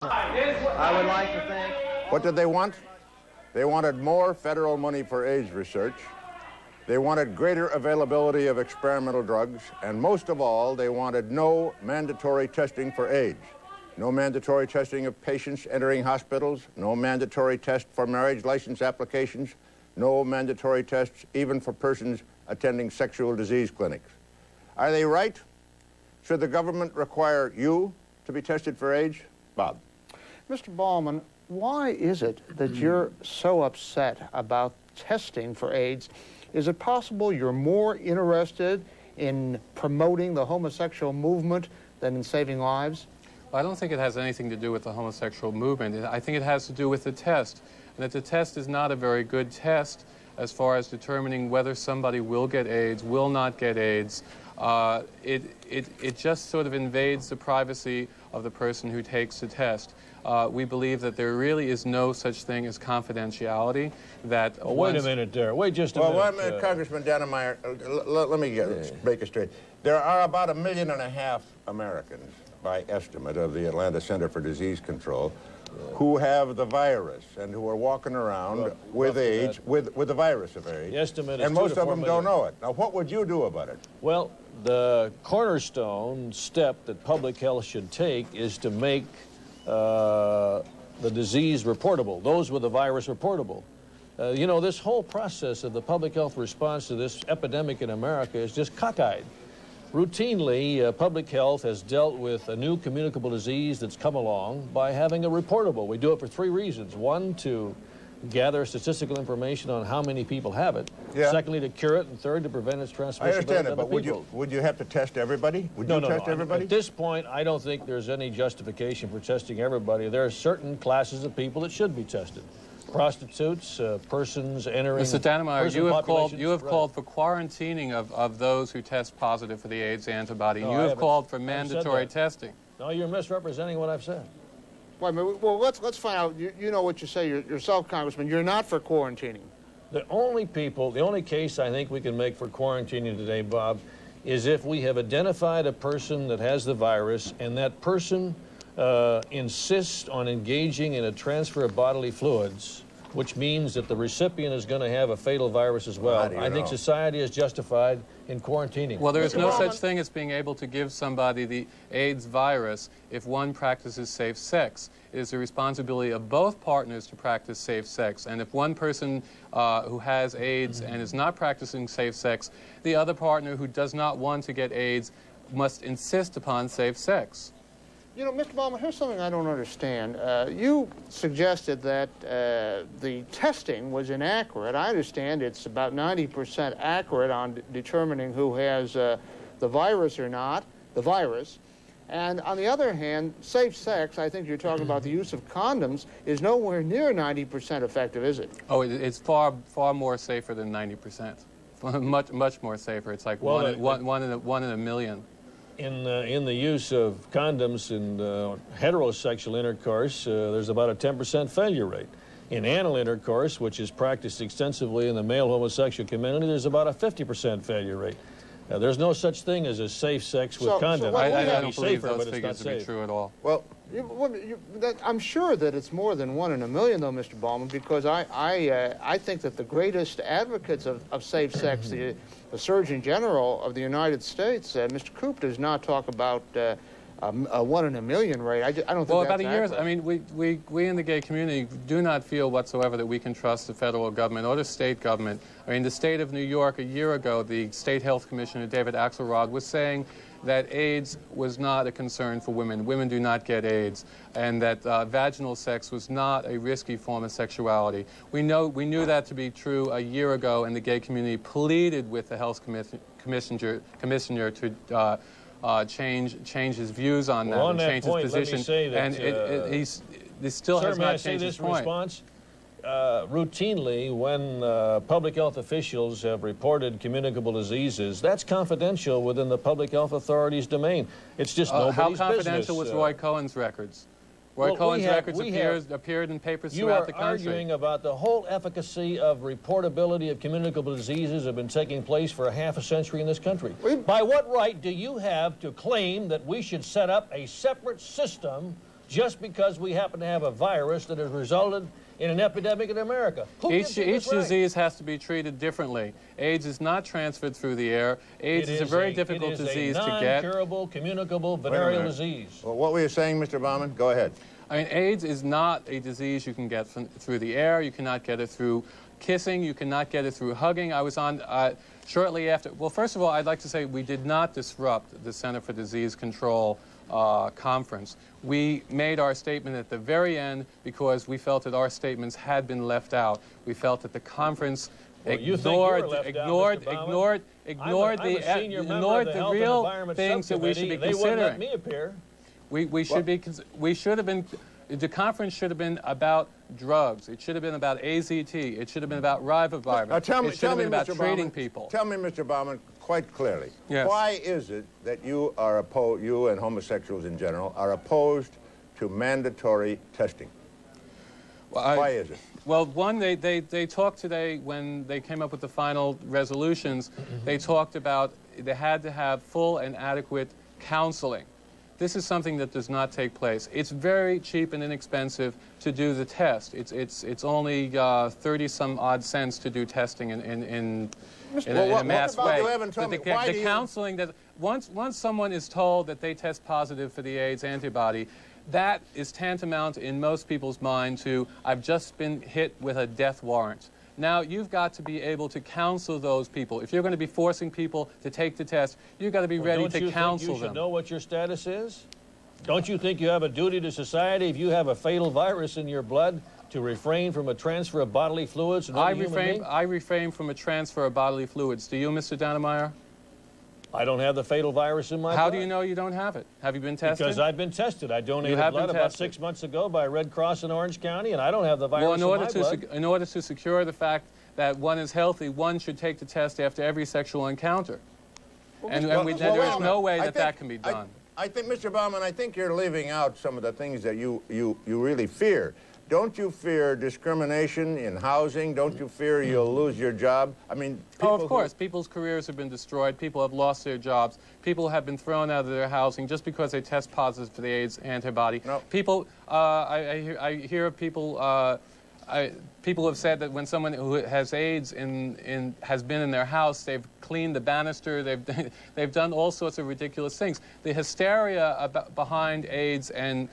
I would like to thank... What did they want? They wanted more federal money for AIDS research. They wanted greater availability of experimental drugs. And most of all, they wanted no mandatory testing for AIDS. No mandatory testing of patients entering hospitals. No mandatory test for marriage license applications. No mandatory tests even for persons attending sexual disease clinics. Are they right? Should the government require you to be tested for AIDS? Bob. Mr. Bahlman, why is it that you're so upset about testing for AIDS? Is it possible you're more interested in promoting the homosexual movement than in saving lives? Well, I don't think it has anything to do with the homosexual movement. I think it has to do with the test, and that the test is not a very good test as far as determining whether somebody will get AIDS, will not get AIDS. It just sort of invades the privacy of the person who takes the test. We believe that there really is no such thing as confidentiality. That wait a minute there. Wait just a minute. Well, wait a minute, Congressman Dannemeyer. Let me make it straight. There are about 1.5 million Americans, by estimate of the Atlanta Center for Disease Control, who have the virus and who are walking around with AIDS, with the virus of AIDS. The estimate is and most of them don't know it. Now, what would you do about it? Well, the cornerstone step that public health should take is to make the disease reportable, those with the virus reportable. You know, this whole process of the public health response to this epidemic in America is just cockeyed. Routinely, public health has dealt with a new communicable disease that's come along by having a reportable. We do it for 3 reasons. One, to gather statistical information on how many people have it. Yeah. Secondly, to cure it. And third, to prevent its transmission. I understand it, but would you have to test everybody? Would you test everybody? At this point, I don't think there's any justification for testing everybody. There are certain classes of people that should be tested. Prostitutes, persons entering... Mr. Dannemeyer, you have called for quarantining of those who test positive for the AIDS antibody. No, you have called for mandatory testing. No, you're misrepresenting what I've said. Well, let's find out. You know what you say yourself, Congressman. You're not for quarantining. The only case I think we can make for quarantining today, Bob, is if we have identified a person that has the virus and that person insists on engaging in a transfer of bodily fluids, which means that the recipient is going to have a fatal virus as well. I think society is justified in quarantining. Well, there is no such thing as being able to give somebody the AIDS virus if one practices safe sex. It is the responsibility of both partners to practice safe sex. And if one person who has AIDS and is not practicing safe sex, the other partner who does not want to get AIDS must insist upon safe sex. You know, Mr. Bahlman, here's something I don't understand. You suggested that the testing was inaccurate. I understand it's about 90% accurate on determining who has the virus or not, the virus. And on the other hand, safe sex, I think you're talking about the use of condoms, is nowhere near 90% effective, is it? Oh, it's far more safer than 90%. much more safer. It's like one in a million. In the use of condoms in heterosexual intercourse, there's about a 10% failure rate. In anal intercourse, which is practiced extensively in the male homosexual community, there's about a 50% failure rate. There's no such thing as a safe sex with condoms. I don't believe those figures to be true at all. Well, I'm sure that it's more than 1 in a million, though, Mr. Bahlman, because I think that the greatest advocates of safe sex, the Surgeon General of the United States, Mr. Coop, does not talk about a 1 in a million rate. I don't think about a year. I mean, we in the gay community do not feel whatsoever that we can trust the federal government or the state government. I mean, the state of New York a year ago, the state health commissioner David Axelrod was saying that AIDS was not a concern for women. Women do not get AIDS, and that vaginal sex was not a risky form of sexuality. We knew that to be true a year ago, and the gay community pleaded with the health commissioner to change his views on that and change his position. Let me say that, he still has not changed his point. Response? Routinely, when public health officials have reported communicable diseases, that's confidential within the public health authority's domain. It's just nobody's business. How confidential was Roy Cohen's records? Roy Cohen's records appeared in papers throughout the country. You are arguing about the whole efficacy of reportability of communicable diseases have been taking place for half a century in this country. By what right do you have to claim that we should set up a separate system just because we happen to have a virus that has resulted in an epidemic in America. Each disease has to be treated differently. AIDS is not transferred through the air. AIDS is a very difficult disease to get. It is a non-curable, communicable, venereal disease. Well, what were you saying, Mr. Bahlman? Go ahead. I mean, AIDS is not a disease you can get through the air. You cannot get it through kissing. You cannot get it through hugging. I was on shortly after. Well, first of all, I'd like to say we did not disrupt the Center for Disease Control conference. We made our statement at the very end because we felt that our statements had been left out. We felt that the conference ignored the real things that we should be considering. They wouldn't let me appear. We should have been. The conference should have been about drugs. It should have been about AZT. It should have been about ribavirin. It should have been about treating people. Tell me, Mr. Bahlman, quite clearly, yes. Why is it that you and homosexuals in general, are opposed to mandatory testing? Well, why is it? Well, one, they talked today when they came up with the final resolutions, they talked about they had to have full and adequate counseling. This is something that does not take place. It's very cheap and inexpensive to do the test. It's only 30-some-odd cents to do testing in a mass way. The counseling that once someone is told that they test positive for the AIDS antibody, that is tantamount in most people's mind to I've just been hit with a death warrant. Now, you've got to be able to counsel those people. If you're going to be forcing people to take the test, you've got to be ready to counsel them. Don't you think you should know what your status is? Don't you think you have a duty to society if you have a fatal virus in your blood to refrain from a transfer of bodily fluids to another human being? I refrain from a transfer of bodily fluids. Do you, Mr. Dannemeyer? I don't have the fatal virus in my blood. How do you know you don't have it? Have you been tested? Because I've been tested. I donated blood about 6 months ago by Red Cross in Orange County, and I don't have the virus in my blood. In order to secure the fact that one is healthy, one should take the test after every sexual encounter. And there is no way that can be done. I think, Mr. Bahlman, I think you're leaving out some of the things that you really fear. Don't you fear discrimination in housing? Don't you fear you'll lose your job? I mean, of course. People's careers have been destroyed. People have lost their jobs. People have been thrown out of their housing just because they test positive for the AIDS antibody. No. People, I hear of people. People have said that when someone who has AIDS has been in their house, they've cleaned the banister, they've done all sorts of ridiculous things. The hysteria behind AIDS and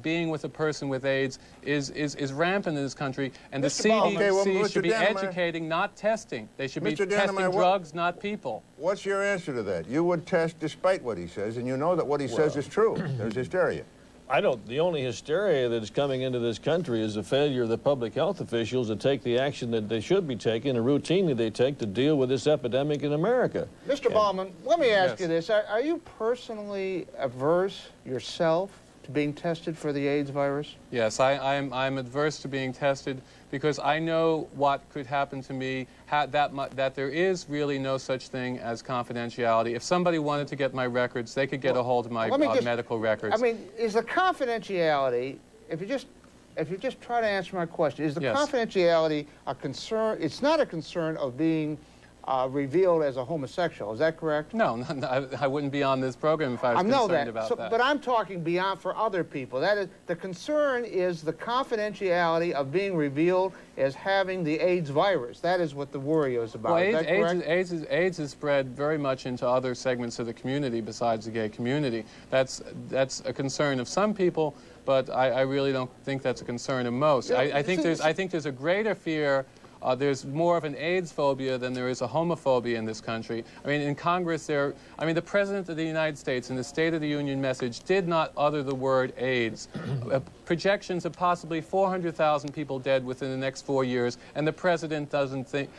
being with a person with AIDS is rampant in this country, and the CDC should be educating, not testing. They should be testing drugs, not people. What's your answer to that? You would test despite what he says, and you know that what he says is true. There's hysteria. The only hysteria that is coming into this country is the failure of the public health officials to take the action that they should be taking and routinely they take to deal with this epidemic in America. Mr. Bahlman, let me ask you this. Are you personally averse yourself to being tested for the AIDS virus? Yes, I'm adverse to being tested because I know what could happen to me, that there is really no such thing as confidentiality. If somebody wanted to get my records, they could get a hold of my medical records. I mean, is the confidentiality, if you just try to answer my question, is the confidentiality a concern? It's not a concern of being revealed as a homosexual. Is that correct? No, I wouldn't be on this program if I was concerned about that. But I'm talking beyond for other people. That is, the concern is the confidentiality of being revealed as having the AIDS virus. That is what the worry is about. Well, is that correct? AIDS is spread very much into other segments of the community besides the gay community. That's a concern of some people, but I really don't think that's a concern of most. Yeah, I think there's a greater fear. There's more of an AIDS phobia than there is a homophobia in this country. I mean, in Congress, the President of the United States in the State of the Union message did not utter the word AIDS. Projections of possibly 400,000 people dead within the next 4 years, and the President doesn't think,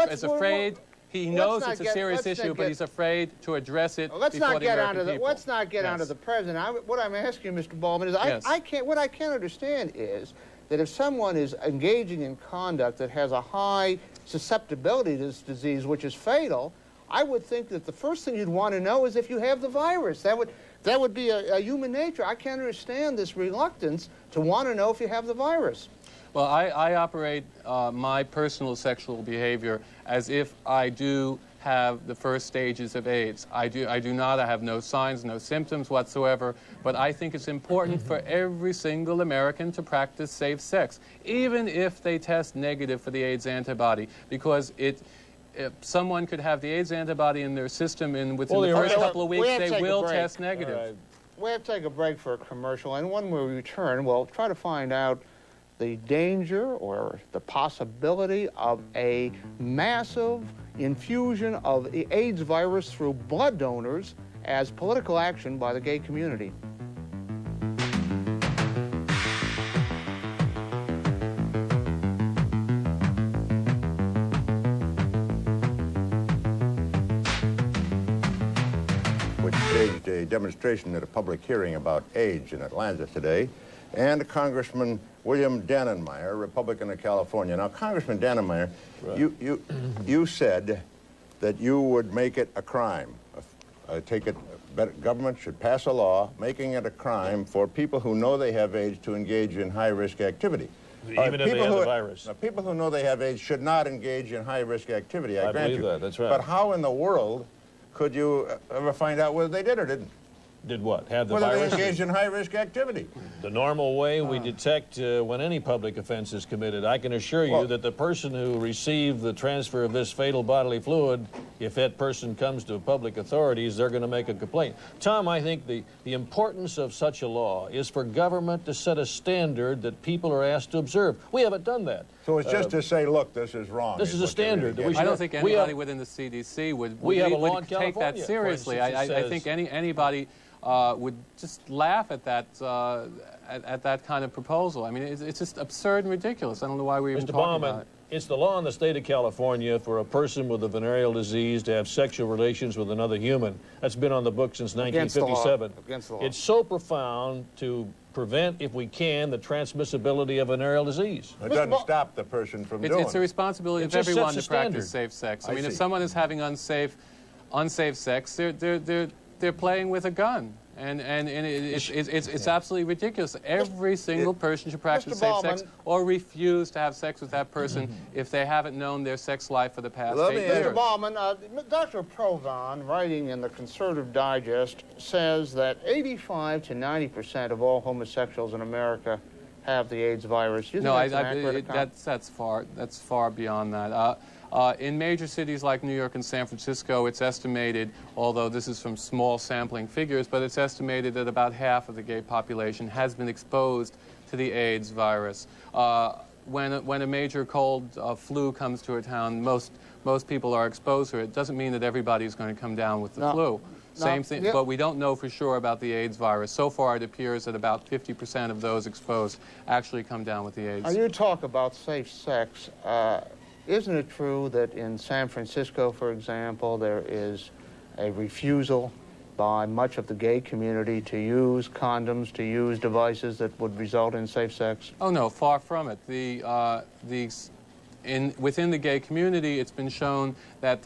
is afraid. He knows it's a serious issue, but he's afraid to address it before the American people. Let's not get onto the President. What I'm asking you, Mr. Bahlman, is what I can't understand is that if someone is engaging in conduct that has a high susceptibility to this disease, which is fatal, I would think that the first thing you'd want to know is if you have the virus. That would be a human nature. I can't understand this reluctance to want to know if you have the virus. Well, I operate my personal sexual behavior as if I do have the first stages of AIDS. I do not. I have no signs, no symptoms whatsoever, but I think it's important for every single American to practice safe sex, even if they test negative for the AIDS antibody, because if someone could have the AIDS antibody in their system, and within the first couple of weeks they will test negative. We have to take a break for a commercial, and when we return, we'll try to find out the danger or the possibility of a massive infusion of the AIDS virus through blood donors as political action by the gay community. Which staged a demonstration at a public hearing about AIDS in Atlanta today, and Congressman William Dannemeyer, Republican of California. Now, Congressman Dannemeyer, you said that you would make it a crime. Government should pass a law making it a crime for people who know they have AIDS to engage in high-risk activity. Even if they have the virus. Now, people who know they have AIDS should not engage in high-risk activity, I grant believe you. that, that's right. But how in the world could you ever find out whether they did or didn't? Did what? Have the Whether virus? they engaged in high-risk activity. The normal way we detect when any public offense is committed. I can assure you that the person who received the transfer of this fatal bodily fluid, if that person comes to public authorities, they're going to make a complaint. Tom, I think the importance of such a law is for government to set a standard that people are asked to observe. We haven't done that. So it's just to say, look, this is wrong. This is a standard that we should. I don't think anybody within the CDC would take that seriously. I think anybody would just laugh at that kind of proposal. I mean, it's just absurd and ridiculous. I don't know why we're even talking about it. It's the law in the state of California for a person with a venereal disease to have sexual relations with another human. That's been on the book since 1957. Against the law. It's so profound to prevent, if we can, the transmissibility of venereal disease. It doesn't stop the person from doing it. It's a responsibility of everyone to practice safe sex. I mean, if someone is having unsafe sex, they're playing with a gun. And it's absolutely ridiculous. Every single person should practice safe sex or refuse to have sex with that person if they haven't known their sex life for the past 8 years. Mr. Bahlman, Dr. Provan, writing in the Conservative Digest, says that 85 to 90% of all homosexuals in America have the AIDS virus. No, that's far beyond that. In major cities like New York and San Francisco, it's estimated, although this is from small sampling figures, but it's estimated that about half of the gay population has been exposed to the AIDS virus. When a major cold flu comes to a town, most people are exposed to it. It doesn't mean that everybody is going to come down with the flu. Same thing, but we don't know for sure about the AIDS virus. So far, it appears that about 50% of those exposed actually come down with the AIDS. Now, you talk about safe sex. Isn't it true that in San Francisco, for example, there is a refusal by much of the gay community to use condoms, to use devices that would result in safe sex? Oh, no, far from it. Within the gay community, it's been shown that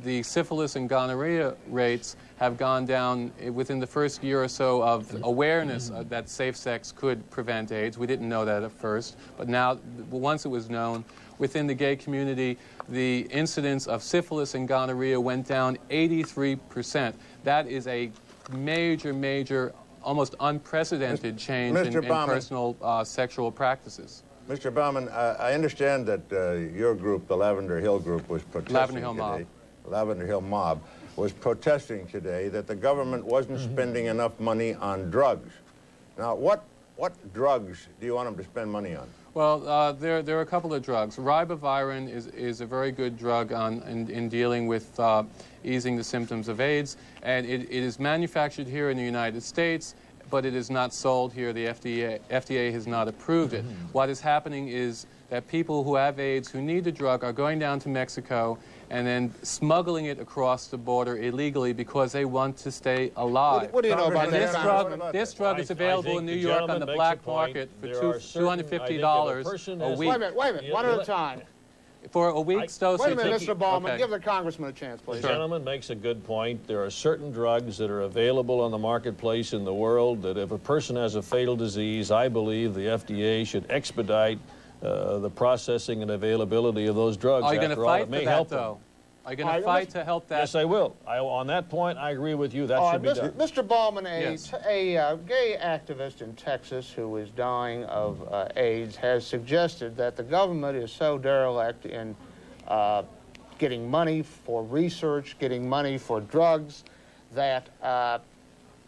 the syphilis and gonorrhea rates have gone down within the first year or so of awareness that safe sex could prevent AIDS. We didn't know that at first, but now, once it was known, within the gay community, the incidence of syphilis and gonorrhea went down 83%. That is a major, almost unprecedented change in personal sexual practices. Mr. Bahlman, I understand that your group, the Lavender Hill group, was protesting Lavender Hill today. Mob. Lavender Hill Mob was protesting today that the government wasn't spending enough money on drugs. Now, what drugs do you want them to spend money on? Well, there are a couple of drugs. Ribavirin is a very good drug in dealing with easing the symptoms of AIDS, and it is manufactured here in the United States, but it is not sold here. The FDA has not approved it. What is happening is that people who have AIDS who need the drug are going down to Mexico and then smuggling it across the border illegally because they want to stay alive. What do you know about that? This drug is available in New York on the black market for $250 a week. Wait a minute, one at a time. For a week's dose. Wait a minute, Mr. Bahlman, give the congressman a chance, please. The gentleman makes a good point. There are certain drugs that are available on the marketplace in the world that if a person has a fatal disease, I believe the FDA should expedite the processing and availability of those drugs. Are you going to fight for that, though? Are you going to fight to help that? Yes, I will. On that point, I agree with you. That should be done. Mr. Bahlman, Yes. a gay activist in Texas who is dying of AIDS has suggested that the government is so derelict in getting money for research, getting money for drugs, that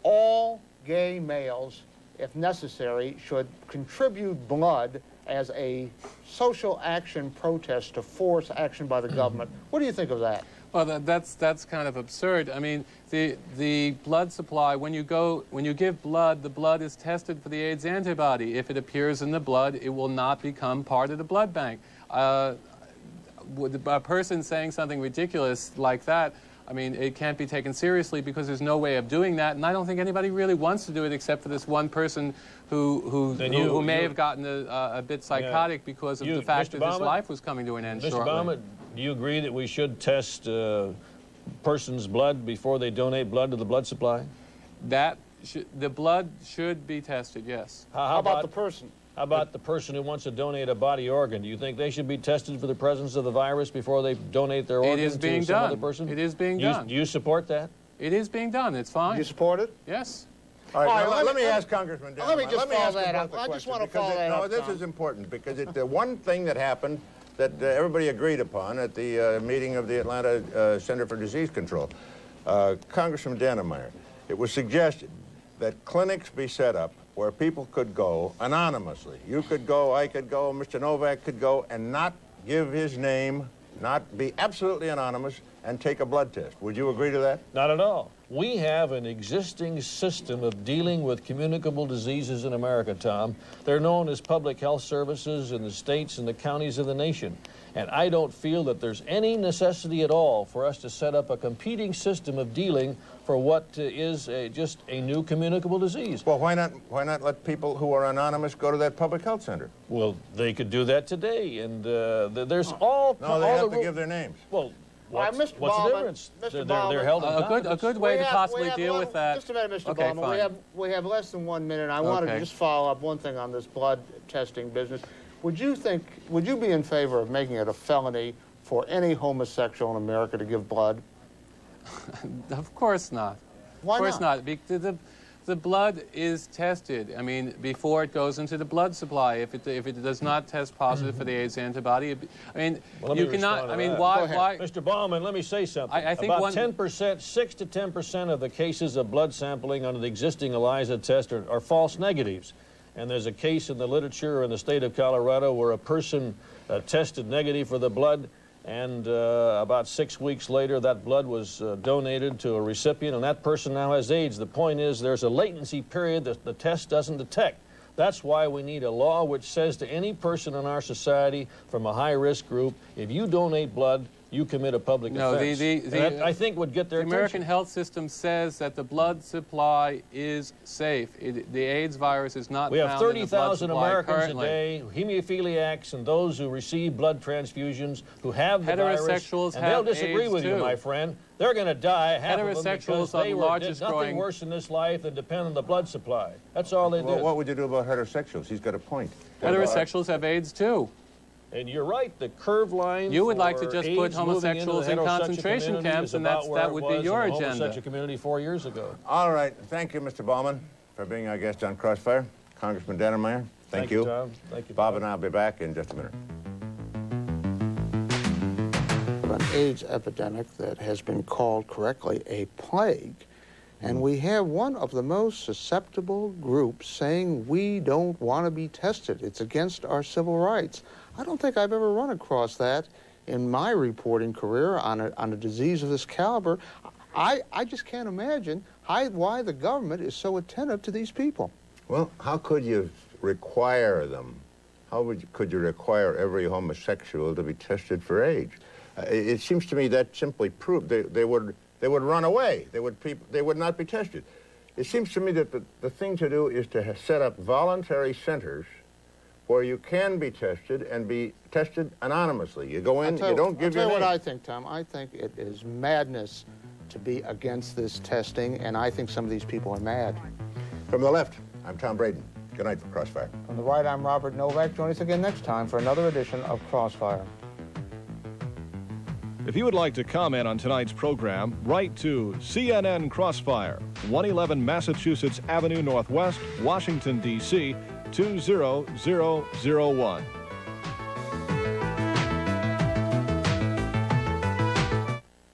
all gay males, if necessary, should contribute blood as a social action protest to force action by the government. What do you think of that? Well, that's kind of absurd. I mean, the blood supply, when you give blood, the blood is tested for the AIDS antibody. If it appears in the blood, it will not become part of the blood bank. A person saying something ridiculous like that, I mean, it can't be taken seriously because there's no way of doing that, and I don't think anybody really wants to do it except for this one person who may have gotten a bit psychotic because of the fact that his life was coming to an end shortly. Mr. Bahlman, do you agree that we should test person's blood before they donate blood to the blood supply? The blood should be tested, yes. How about the person? How about the person who wants to donate a body organ? Do you think they should be tested for the presence of the virus before they donate their organ to some other person? It is being done. Do you support that? It is being done. It's fine. You support it? Yes. All right, All right, now, let me ask Congressman Dannemeyer. let me just follow ask that about up. the I just question, want to because follow that up, this Tom. is important, because the one thing that happened that everybody agreed upon at the meeting of the Atlanta Center for Disease Control, Congressman Dannemeyer, it was suggested that clinics be set up where people could go anonymously. You could go, I could go, Mr. Novak could go, and not give his name, not be absolutely anonymous, and take a blood test. Would you agree to that? Not at all. We have an existing system of dealing with communicable diseases in America, Tom. They're known as public health services in the states and the counties of the nation. And I don't feel that there's any necessity at all for us to set up a competing system of dealing for what is just a new communicable disease. Well, why not let people who are anonymous go to that public health center? Well, they could do that today, and there's all... No, they have to give their names. Well, what's Mr. the Bahlman, difference? Mr. They're Bahlman, held in A confidence. good way to possibly deal with that. Just a minute, Mr. Okay, Bahlman. fine. We have less than 1 minute. I wanted to just follow up one thing on this blood testing business. Would you be in favor of making it a felony for any homosexual in America to give blood? Of course not. Why not? Of course not? not. The blood is tested. I mean, before it goes into the blood supply. If it does not test positive for the AIDS antibody, I mean, Well, you cannot. I mean, why? Mr. Bahlman, let me say something. I think about 10%, 6 to 10% of the cases of blood sampling under the existing ELISA test are false negatives. And there's a case in the literature in the state of Colorado where a person tested negative for the blood, and about 6 weeks later, that blood was donated to a recipient, and that person now has AIDS. The point is there's a latency period that the test doesn't detect. That's why we need a law which says to any person in our society from a high-risk group, if you donate blood, you commit a public offense. That, I think, would get their attention. The American health system says that the blood supply is safe. The AIDS virus is not We have found in the blood 30,000 supply Americans currently. a day, hemophiliacs, and those who receive blood transfusions, who have the virus. Heterosexuals And they'll have disagree AIDS with you, too. my friend. They're going to die, half of them, because Heterosexuals are they the did largest nothing growing- worse in this life than depend on the blood supply. That's all they Well, did. what would you do about heterosexuals? He's got a point. Heterosexuals have AIDS too. And you're right, the curve line You would like to for just AIDS put moving into homosexuals the in heterosexual concentration community camps, is and about where that it would be was your in the agenda. homosexual community 4 years ago. All right. Thank you, Mr. Bahlman, for being our guest on Crossfire. Congressman Dannemeyer, thank you. Tom. Thank you, Bob Tom. and I will be back in just a minute. An AIDS epidemic that has been called correctly a plague. And we have one of the most susceptible groups saying we don't want to be tested. It's against our civil rights. I don't think I've ever run across that in my reporting career on a disease of this caliber. I just can't imagine why the government is so attentive to these people. Well, how could you require them? Could you require every homosexual to be tested for AIDS? It seems to me that simply proved they would run away. They would not be tested. It seems to me that the thing to do is to set up voluntary centers where you can be tested and be tested anonymously. You go in, you don't give your name. I'll tell you what name. I think, Tom. I think it is madness to be against this testing, and I think some of these people are mad. From the left, I'm Tom Braden. Good night from Crossfire. From the right, I'm Robert Novak. Join us again next time for another edition of Crossfire. If you would like to comment on tonight's program, write to CNN Crossfire, 111 Massachusetts Avenue Northwest, Washington, D.C., 20001.